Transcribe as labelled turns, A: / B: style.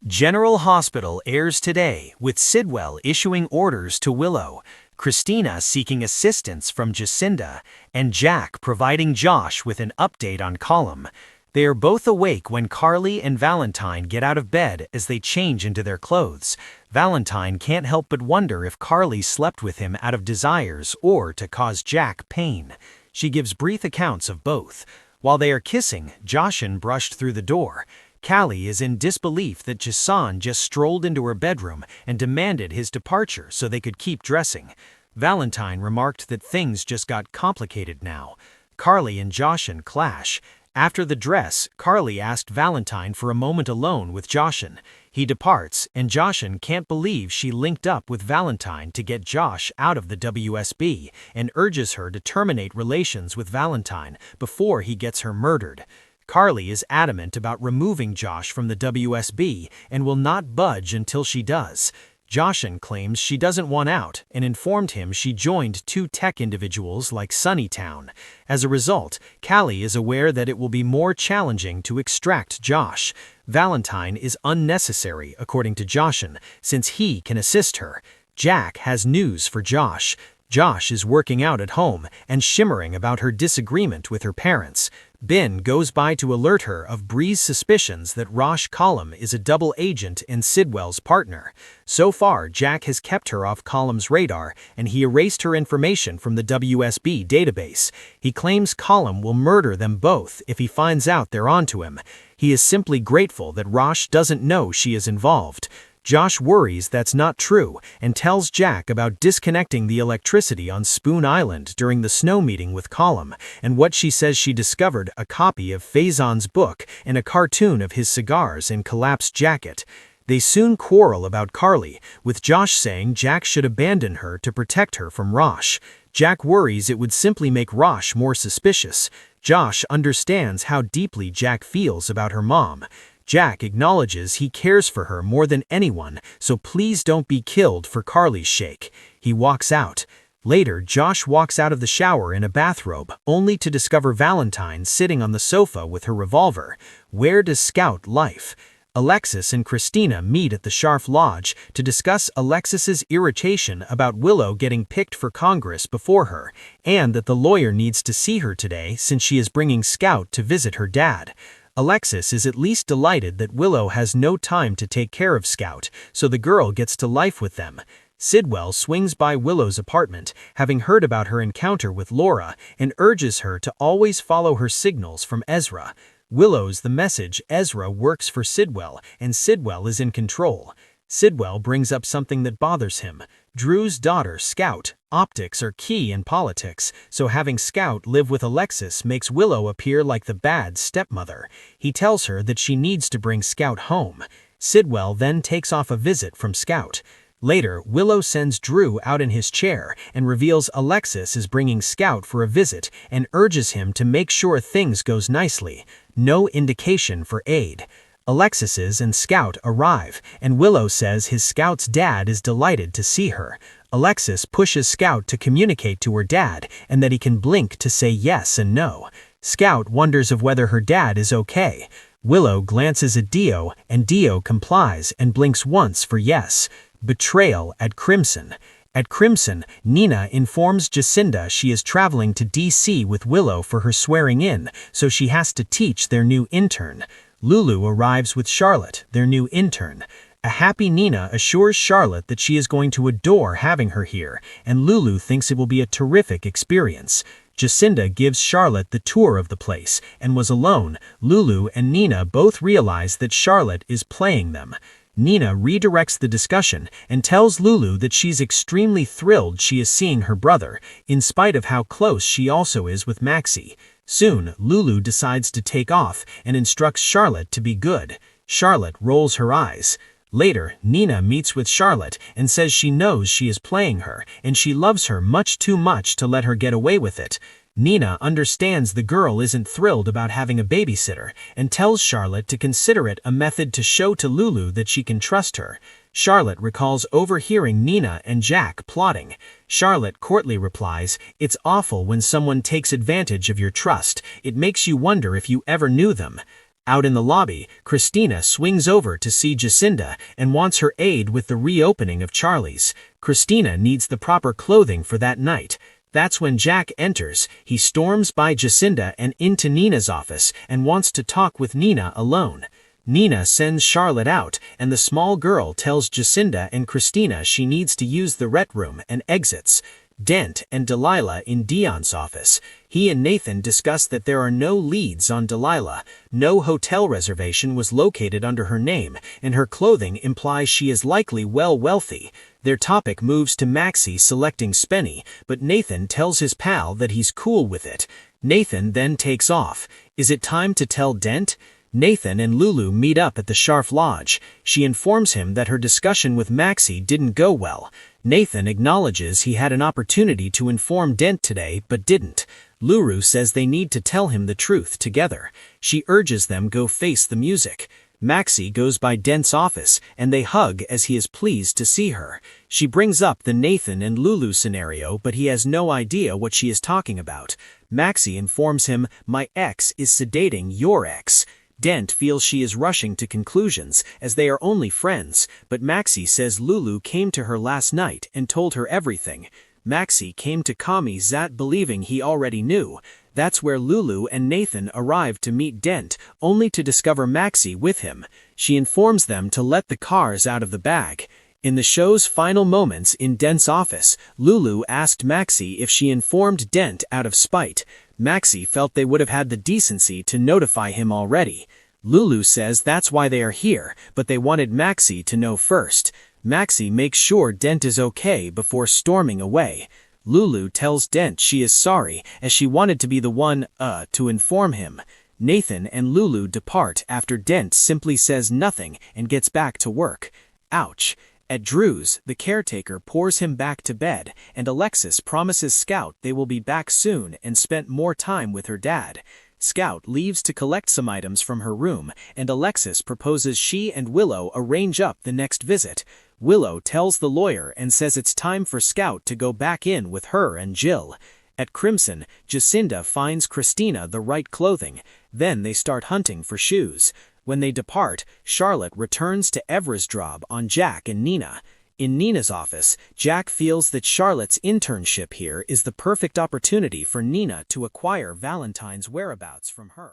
A: General Hospital airs today, with Sidwell issuing orders to Willow, Christina seeking assistance from Jacinda, and Jack providing Josh with an update on Colum. They are both awake when Carly and Valentine get out of bed as they change into their clothes. Valentine can't help but wonder if Carly slept with him out of desires or to cause Jack pain. She gives brief accounts of both. While they are kissing, Joshin brushed through the door. Callie is in disbelief that Jason just strolled into her bedroom and demanded his departure so they could keep dressing. Valentine remarked that things just got complicated now. Carly and Joshin clash. After the dress, Carly asked Valentine for a moment alone with Joshin. He departs, and Joshin can't believe she linked up with Valentine to get Josh out of the WSB and urges her to terminate relations with Valentine before he gets her murdered. Carly is adamant about removing Josh from the WSB and will not budge until she does. Joshin claims she doesn't want out and informed him she joined two tech individuals like Sunnytown. As a result, Callie is aware that it will be more challenging to extract Josh. Valentine is unnecessary, according to Joshin, since he can assist her. Jack has news for Josh. Josh is working out at home and shimmering about her disagreement with her parents. Ben goes by to alert her of Bree's suspicions that Rosh Colum is a double agent and Sidwell's partner. So far, Jack has kept her off Colum's radar, and he erased her information from the WSB database. He claims Colum will murder them both if he finds out they're onto him. He is simply grateful that Rosh doesn't know she is involved. Josh worries that's not true and tells Jack about disconnecting the electricity on Spoon Island during the snow meeting with Colum, and what she says she discovered a copy of Faison's book and a cartoon of his cigars in Collapsed Jacket. They soon quarrel about Carly, with Josh saying Jack should abandon her to protect her from Rosh. Jack worries it would simply make Rosh more suspicious. Josh understands how deeply Jack feels about her mom. Jack acknowledges he cares for her more than anyone, so please don't be killed for Carly's sake. He walks out. Later, Josh walks out of the shower in a bathrobe, only to discover Valentine sitting on the sofa with her revolver. Where does Scout life? Alexis and Christina meet at the Scharf Lodge to discuss Alexis's irritation about Willow getting picked for Congress before her, and that the lawyer needs to see her today since she is bringing Scout to visit her dad. Alexis is at least delighted that Willow has no time to take care of Scout, so the girl gets to life with them. Sidwell swings by Willow's apartment, having heard about her encounter with Laura, and urges her to always follow her signals from Ezra. Willow's the message Ezra works for Sidwell, and Sidwell is in control. Sidwell brings up something that bothers him. Drew's daughter, Scout. Optics are key in politics, so having Scout live with Alexis makes Willow appear like the bad stepmother. He tells her that she needs to bring Scout home. Sidwell then takes off a visit from Scout. Later, Willow sends Drew out in his chair and reveals Alexis is bringing Scout for a visit and urges him to make sure things goes nicely. No indication for aid. Alexis's and Scout arrive, and Willow says his Scout's dad is delighted to see her. Alexis pushes Scout to communicate to her dad and that he can blink to say yes and no. Scout wonders of whether her dad is okay. Willow glances at Dio, and Dio complies and blinks once for yes. Betrayal at Crimson. At Crimson, Nina informs Jacinda she is traveling to DC with Willow for her swearing in, so she has to teach their new intern. Lulu arrives with Charlotte, their new intern. A happy Nina assures Charlotte that she is going to adore having her here, and Lulu thinks it will be a terrific experience. Jacinda gives Charlotte the tour of the place, and was alone. Lulu and Nina both realize that Charlotte is playing them. Nina redirects the discussion and tells Lulu that she's extremely thrilled she is seeing her brother, in spite of how close she also is with Maxie. Soon, Lulu decides to take off and instructs Charlotte to be good. Charlotte rolls her eyes. Later, Nina meets with Charlotte and says she knows she is playing her and she loves her much too much to let her get away with it. Nina understands the girl isn't thrilled about having a babysitter and tells Charlotte to consider it a method to show to Lulu that she can trust her. Charlotte recalls overhearing Nina and Jack plotting. Charlotte courtly replies, "It's awful when someone takes advantage of your trust. It makes you wonder if you ever knew them." Out in the lobby, Christina swings over to see Jacinda and wants her aid with the reopening of Charlie's. Christina needs the proper clothing for that night. That's when Jack enters. He storms by Jacinda and into Nina's office and wants to talk with Nina alone. Nina sends Charlotte out, and the small girl tells Jacinda and Christina she needs to use the ret room and exits. Dent and Delilah in Dion's office. He and Nathan discuss that there are no leads on Delilah. No hotel reservation was located under her name, and her clothing implies she is likely wealthy. Their topic moves to Maxie selecting Spenny, but Nathan tells his pal that he's cool with it. Nathan then takes off. Is it time to tell Dent? Nathan and Lulu meet up at the Scharf Lodge. She informs him that her discussion with Maxie didn't go well. Nathan acknowledges he had an opportunity to inform Dent today, but didn't. Lulu says they need to tell him the truth together. She urges them go face the music. Maxie goes by Dent's office, and they hug as he is pleased to see her. She brings up the Nathan and Lulu scenario, but he has no idea what she is talking about. Maxie informs him, "My ex is sedating your ex." Dent feels she is rushing to conclusions, as they are only friends, but Maxie says Lulu came to her last night and told her everything. Maxie came to Kami Zat believing he already knew. That's where Lulu and Nathan arrive to meet Dent, only to discover Maxie with him. She informs them to let the cars out of the bag. In the show's final moments in Dent's office, Lulu asked Maxie if she informed Dent out of spite. Maxie felt they would have had the decency to notify him already. Lulu says that's why they are here, but they wanted Maxie to know first. Maxie makes sure Dent is okay before storming away. Lulu tells Dent she is sorry, as she wanted to be the one, to inform him. Nathan and Lulu depart after Dent simply says nothing and gets back to work. Ouch. At Drew's, the caretaker pours him back to bed, and Alexis promises Scout they will be back soon and spent more time with her dad. Scout leaves to collect some items from her room, and Alexis proposes she and Willow arrange up the next visit. Willow tells the lawyer and says it's time for Scout to go back in with her and Jill. At Crimson, Jacinda finds Christina the right clothing. Then they start hunting for shoes. When they depart, Charlotte returns to Eversdrob on Jack and Nina. In Nina's office, Jack feels that Charlotte's internship here is the perfect opportunity for Nina to acquire Valentine's whereabouts from her.